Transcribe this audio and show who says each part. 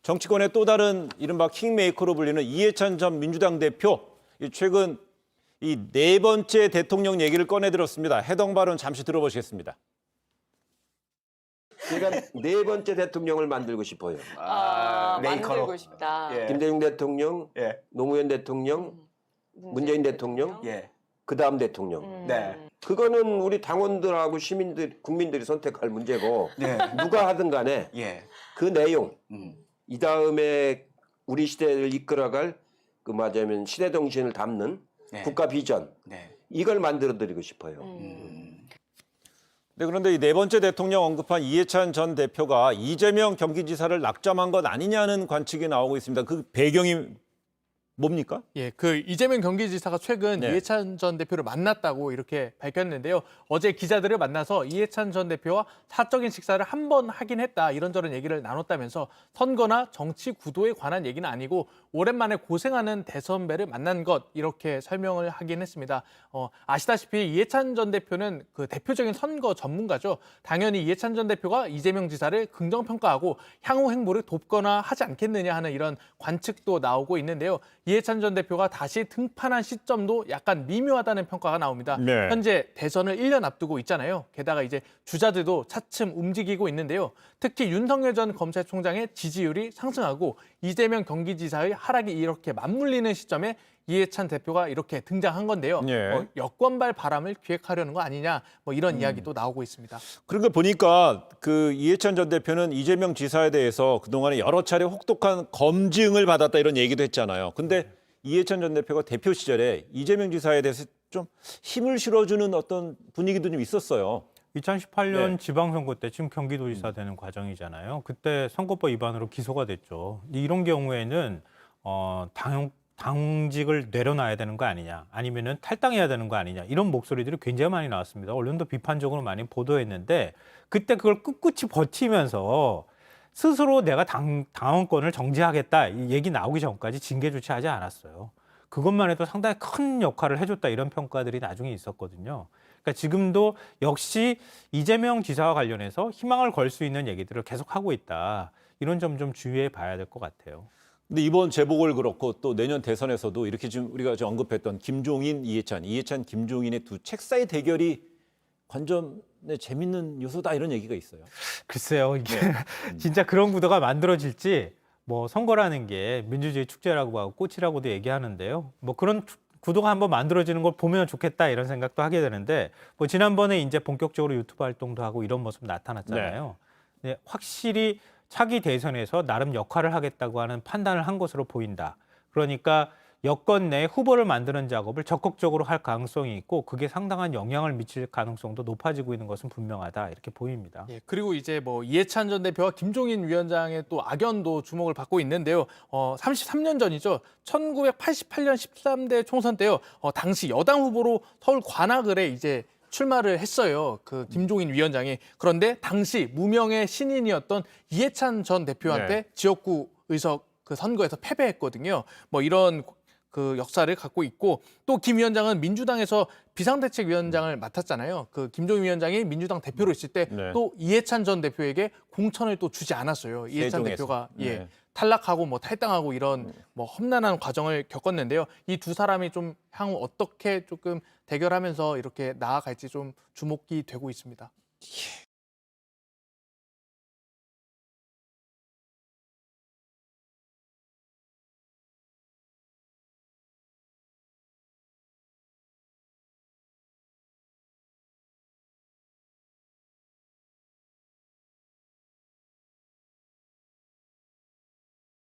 Speaker 1: 정치권의 또 다른 이른바 킹메이커로 불리는 이해찬 전 민주당 대표, 최근 이 네 번째 대통령 얘기를 꺼내들었습니다. 해당 발언 잠시 들어보시겠습니다.
Speaker 2: 제가 네 번째 대통령을 만들고 싶어요.
Speaker 3: 메이커로.
Speaker 4: 만들고 싶다.
Speaker 3: 예.
Speaker 2: 김대중 대통령,
Speaker 3: 예.
Speaker 2: 노무현 대통령, 문재인 대통령,
Speaker 3: 예.
Speaker 2: 그다음 대통령.
Speaker 3: 네.
Speaker 2: 그거는 우리 당원들하고 시민들, 국민들이 선택할 문제고
Speaker 3: 네.
Speaker 2: 누가 하든 간에
Speaker 3: 예.
Speaker 2: 그 내용,
Speaker 3: 음.
Speaker 2: 이 다음에 우리 시대를 이끌어갈 그 말하자면 시대 정신을 담는
Speaker 3: 네.
Speaker 2: 국가 비전,
Speaker 3: 네.
Speaker 2: 이걸 만들어드리고 싶어요.
Speaker 1: 네, 그런데 이 네 번째 대통령 언급한 이해찬 전 대표가 이재명 경기지사를 낙점한 것 아니냐는 관측이 나오고 있습니다. 그 배경이 뭡니까?
Speaker 5: 예, 그 이재명 경기지사가 최근
Speaker 1: 네.
Speaker 5: 이해찬 전 대표를 만났다고 이렇게 밝혔는데요. 어제 기자들을 만나서 이해찬 전 대표와 사적인 식사를 한 번 하긴 했다, 이런저런 얘기를 나눴다면서 선거나 정치 구도에 관한 얘기는 아니고 오랜만에 고생하는 대선배를 만난 것, 이렇게 설명을 하긴 했습니다. 아시다시피 이해찬 전 대표는 그 대표적인 선거 전문가죠. 당연히 이해찬 전 대표가 이재명 지사를 긍정평가하고 향후 행보를 돕거나 하지 않겠느냐 하는 이런 관측도 나오고 있는데요. 이해찬 전 대표가 다시 등판한 시점도 약간 미묘하다는 평가가 나옵니다.
Speaker 1: 네.
Speaker 5: 현재 대선을 1년 앞두고 있잖아요. 게다가 이제 주자들도 차츰 움직이고 있는데요. 특히 윤석열 전 검찰총장의 지지율이 상승하고 이재명 경기지사의 하락이 이렇게 맞물리는 시점에 이해찬 대표가 이렇게 등장한 건데요.
Speaker 1: 예.
Speaker 5: 여권발 바람을 기획하려는 거 아니냐, 뭐 이런 이야기도 나오고 있습니다.
Speaker 1: 그러니까 보니까 그 이해찬 전 대표는 이재명 지사에 대해서 그동안에 여러 차례 혹독한 검증을 받았다, 이런 얘기도 했잖아요. 근데 이해찬 전 대표가 대표 시절에 이재명 지사에 대해서 좀 힘을 실어주는 어떤 분위기도 좀 있었어요.
Speaker 6: 2018년
Speaker 1: 네.
Speaker 6: 지방선거 때 지금 경기도지사 되는 과정이잖아요. 그때 선거법 위반으로 기소가 됐죠. 이런 경우에는 당직을 내려놔야 되는 거 아니냐, 아니면은 탈당해야 되는 거 아니냐, 이런 목소리들이 굉장히 많이 나왔습니다. 언론도 비판적으로 많이 보도했는데 그때 그걸 꿋꿋이 버티면서 스스로 내가 당원권을 정지하겠다, 이 얘기 나오기 전까지 징계 조치하지 않았어요. 그것만 해도 상당히 큰 역할을 해줬다, 이런 평가들이 나중에 있었거든요. 그러니까 지금도 역시 이재명 지사와 관련해서 희망을 걸 수 있는 얘기들을 계속하고 있다. 이런 점 좀 주의해 봐야 될 것 같아요.
Speaker 1: 근데 이번 재보궐 그렇고 또 내년 대선에서도 이렇게 지금 우리가 언급했던 김종인, 이해찬, 김종인의 두 책사의 대결이 관전에 재밌는 요소다, 이런 얘기가 있어요.
Speaker 6: 글쎄요, 이게 진짜 그런 구도가 만들어질지, 뭐 선거라는 게 민주주의 축제라고 하고 꽃이라고도 얘기하는데요. 뭐 그런 구도가 한번 만들어지는 걸 보면 좋겠다, 이런 생각도 하게 되는데, 뭐 지난번에 이제 본격적으로 유튜브 활동도 하고 이런 모습 나타났잖아요. 네, 확실히 차기 대선에서 나름 역할을 하겠다고 하는 판단을 한 것으로 보인다. 그러니까 여권 내 후보를 만드는 작업을 적극적으로 할 가능성이 있고, 그게 상당한 영향을 미칠 가능성도 높아지고 있는 것은 분명하다, 이렇게 보입니다.
Speaker 5: 예, 그리고 이제 뭐 이해찬 전 대표와 김종인 위원장의 또 악연도 주목을 받고 있는데요. 33년 전이죠. 1988년 13대 총선 때요. 당시 여당 후보로 서울 관악을에 이제 출마를 했어요. 그 김종인 위원장이. 그런데 당시 무명의 신인이었던 이해찬 전 대표한테 지역구 의석 그 선거에서 패배했거든요. 뭐 이런 그 역사를 갖고 있고, 또 김 위원장은 민주당에서 비상대책위원장을 맡았잖아요. 그 김종인 위원장이 민주당 대표로 있을 때 또 이해찬 전 대표에게 공천을 또 주지 않았어요. 이해찬
Speaker 1: 세종에서.
Speaker 5: 대표가
Speaker 1: 네.
Speaker 5: 탈락하고 뭐 탈당하고 이런 뭐 험난한 과정을 겪었는데요. 이 두 사람이 좀 향후 어떻게 조금 대결하면서 이렇게 나아갈지 좀 주목이 되고 있습니다.